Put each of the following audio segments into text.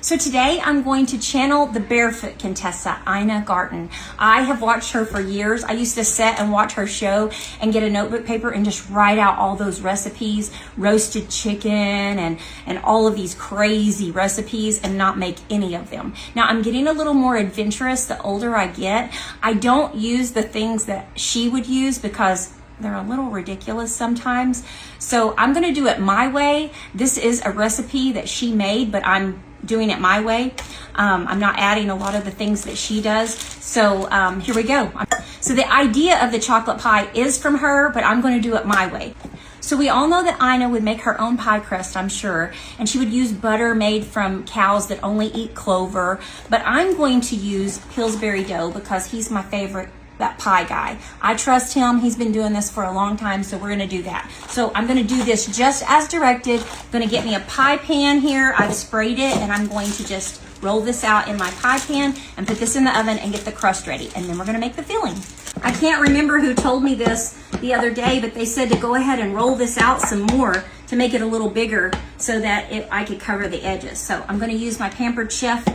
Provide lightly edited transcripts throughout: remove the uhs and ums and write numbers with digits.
So today I'm going to channel the barefoot Contessa, Ina Garten. I have watched her for years. I used to sit and watch her show and get a notebook paper and just write out all those recipes, roasted chicken and all of these crazy recipes and not make any of them. Now I'm getting a little more adventurous the older I get. I don't use the things that she would use because they're a little ridiculous sometimes. So I'm gonna do it my way. This is a recipe that she made, but I'm doing it my way. I'm not adding a lot of the things that she does. So here we go. So the idea of the chocolate pie is from her, but I'm going to do it my way. So we all know that Ina would make her own pie crust, I'm sure, and she would use butter made from cows that only eat clover, but I'm going to use Pillsbury dough because he's my favorite, that pie guy. I trust him. He's been doing this for a long time, so we're gonna do that. So I'm gonna do this just as directed. I'm gonna get me a pie pan here. I've sprayed it, and I'm going to just roll this out in my pie pan and put this in the oven and get the crust ready. And then we're gonna make the filling. I can't remember who told me this the other day, but they said to go ahead and roll this out some more to make it a little bigger so that I could cover the edges. So I'm gonna use my Pampered Chef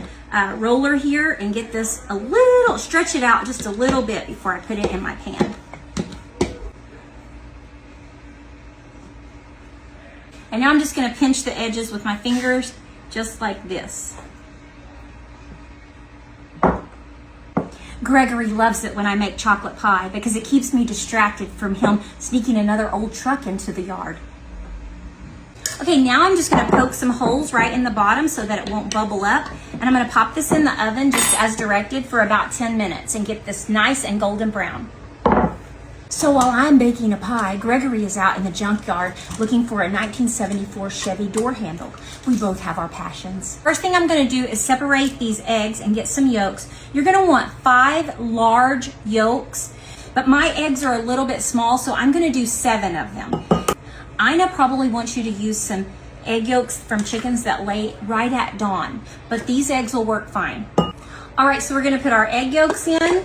roller here and get this a little, stretch it out just a little bit before I put it in my pan. And now I'm just gonna pinch the edges with my fingers just like this. Gregory loves it when I make chocolate pie because it keeps me distracted from him sneaking another old truck into the yard. Okay, now I'm just gonna poke some holes right in the bottom so that it won't bubble up. And I'm gonna pop this in the oven just as directed for about 10 minutes and get this nice and golden brown. So while I'm baking a pie, Gregory is out in the junkyard looking for a 1974 Chevy door handle. We both have our passions. First thing I'm gonna do is separate these eggs and get some yolks. You're gonna want 5 large yolks, but my eggs are a little bit small, so I'm gonna do 7 of them. Ina probably wants you to use some egg yolks from chickens that lay right at dawn, but these eggs will work fine. All right, so we're gonna put our egg yolks in.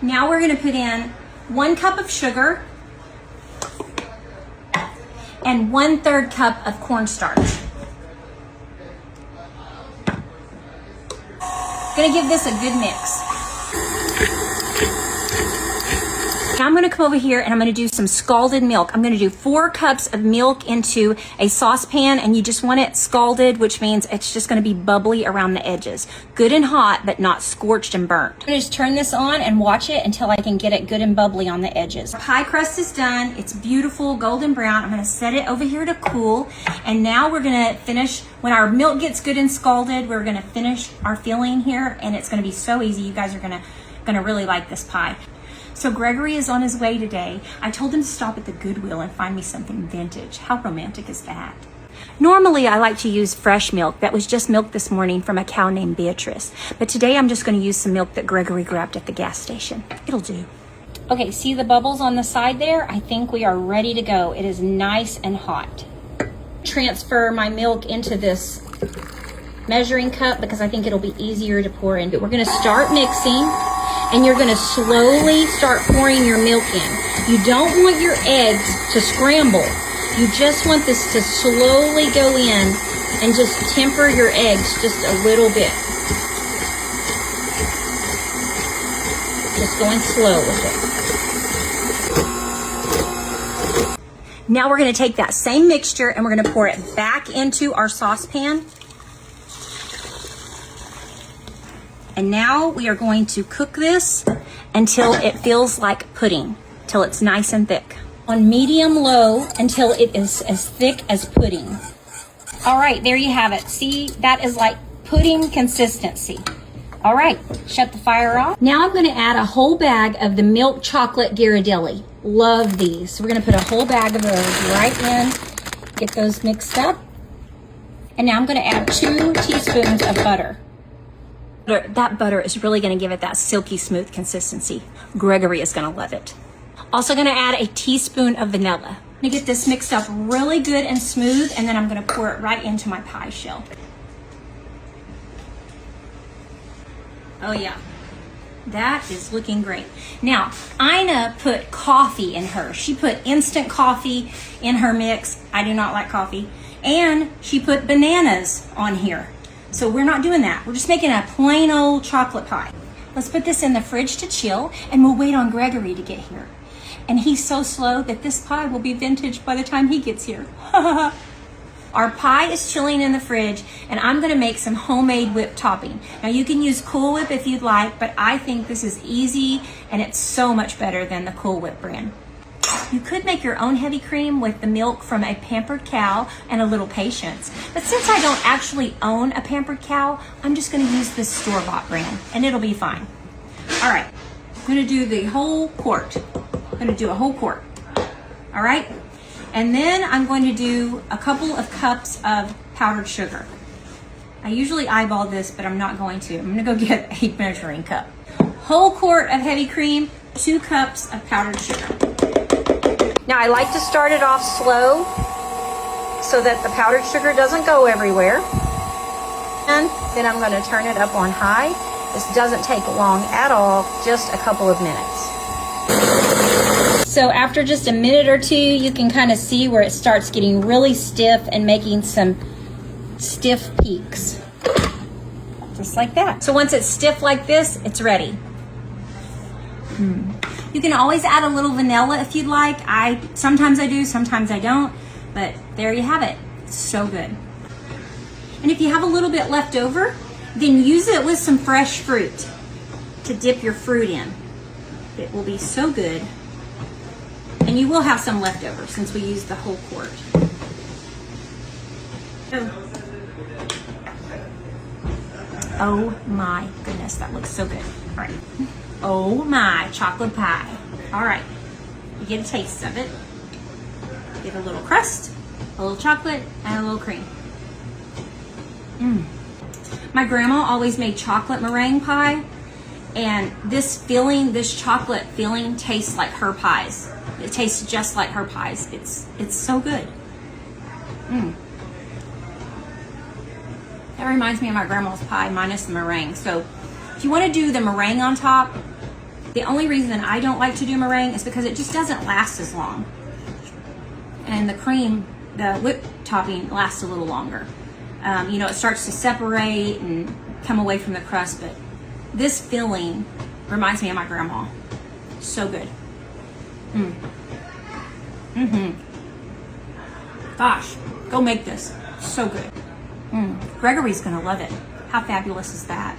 Now we're gonna put in 1 cup of sugar and 1/3 cup of cornstarch. Gonna give this a good mix. Now I'm gonna come over here and I'm gonna do some scalded milk. I'm gonna do 4 cups of milk into a saucepan, and you just want it scalded, which means it's just gonna be bubbly around the edges. Good and hot, but not scorched and burnt. I'm gonna just turn this on and watch it until I can get it good and bubbly on the edges. Our pie crust is done. It's beautiful, golden brown. I'm gonna set it over here to cool. And now we're gonna finish, when our milk gets good and scalded, we're gonna finish our filling here, and it's gonna be so easy. You guys are gonna really like this pie. So Gregory is on his way today. I told him to stop at the Goodwill and find me something vintage. How romantic is that? Normally I like to use fresh milk that was just milked this morning from a cow named Beatrice. But today I'm just gonna use some milk that Gregory grabbed at the gas station. It'll do. Okay, see the bubbles on the side there? I think we are ready to go. It is nice and hot. Transfer my milk into this measuring cup because I think it'll be easier to pour into. We're gonna start mixing. And you're gonna slowly start pouring your milk in. You don't want your eggs to scramble. You just want this to slowly go in and just temper your eggs just a little bit. Just going slow with it. Now we're gonna take that same mixture and we're gonna pour it back into our saucepan. And now we are going to cook this until it feels like pudding, till it's nice and thick. On medium-low until it is as thick as pudding. All right, there you have it. See, that is like pudding consistency. All right, shut the fire off. Now I'm gonna add a whole bag of the milk chocolate Ghirardelli. Love these. So we're gonna put a whole bag of those right in, get those mixed up. And now I'm gonna add 2 teaspoons of butter. That butter is really gonna give it that silky smooth consistency. Gregory is gonna love it. Also gonna add a teaspoon of vanilla. I'm gonna get this mixed up really good and smooth, and then I'm gonna pour it right into my pie shell. Oh yeah, that is looking great. Now, Ina put coffee in hers. She put instant coffee in her mix. I do not like coffee. And she put bananas on here. So we're not doing that. We're just making a plain old chocolate pie. Let's put this in the fridge to chill, and we'll wait on Gregory to get here. And he's so slow that this pie will be vintage by the time he gets here. Our pie is chilling in the fridge, and I'm gonna make some homemade whipped topping. Now you can use Cool Whip if you'd like, but I think this is easy and it's so much better than the Cool Whip brand. You could make your own heavy cream with the milk from a pampered cow and a little patience. But since I don't actually own a pampered cow, I'm just gonna use this store-bought brand and it'll be fine. All right, I'm gonna do the whole quart. I'm gonna do a whole quart, all right? And then I'm going to do a couple of cups of powdered sugar. I usually eyeball this, but I'm not going to. I'm gonna go get a measuring cup. Whole quart of heavy cream, 2 cups of powdered sugar. Now I like to start it off slow so that the powdered sugar doesn't go everywhere. And then I'm gonna turn it up on high. This doesn't take long at all, just a couple of minutes. So after just a minute or two, you can kind of see where it starts getting really stiff and making some stiff peaks. Just like that. So once it's stiff like this, it's ready. You can always add a little vanilla if you'd like. Sometimes I do, sometimes I don't, but there you have it. It's so good. And if you have a little bit left over, then use it with some fresh fruit to dip your fruit in. It will be so good. And you will have some left over since we used the whole quart. Oh my goodness, that looks so good. All right. Oh my, chocolate pie. All right, you get a taste of it. Get a little crust, a little chocolate, and a little cream. My grandma always made chocolate meringue pie, and this filling, this chocolate filling tastes like her pies. It tastes just like her pies. It's so good. That reminds me of my grandma's pie minus the meringue. So if you want to do the meringue on top, the only reason I don't like to do meringue is because it just doesn't last as long. And the cream, the whipped topping lasts a little longer. You know, it starts to separate and come away from the crust, but this filling reminds me of my grandma. So good. Gosh, go make this. So good. Gregory's gonna love it. How fabulous is that?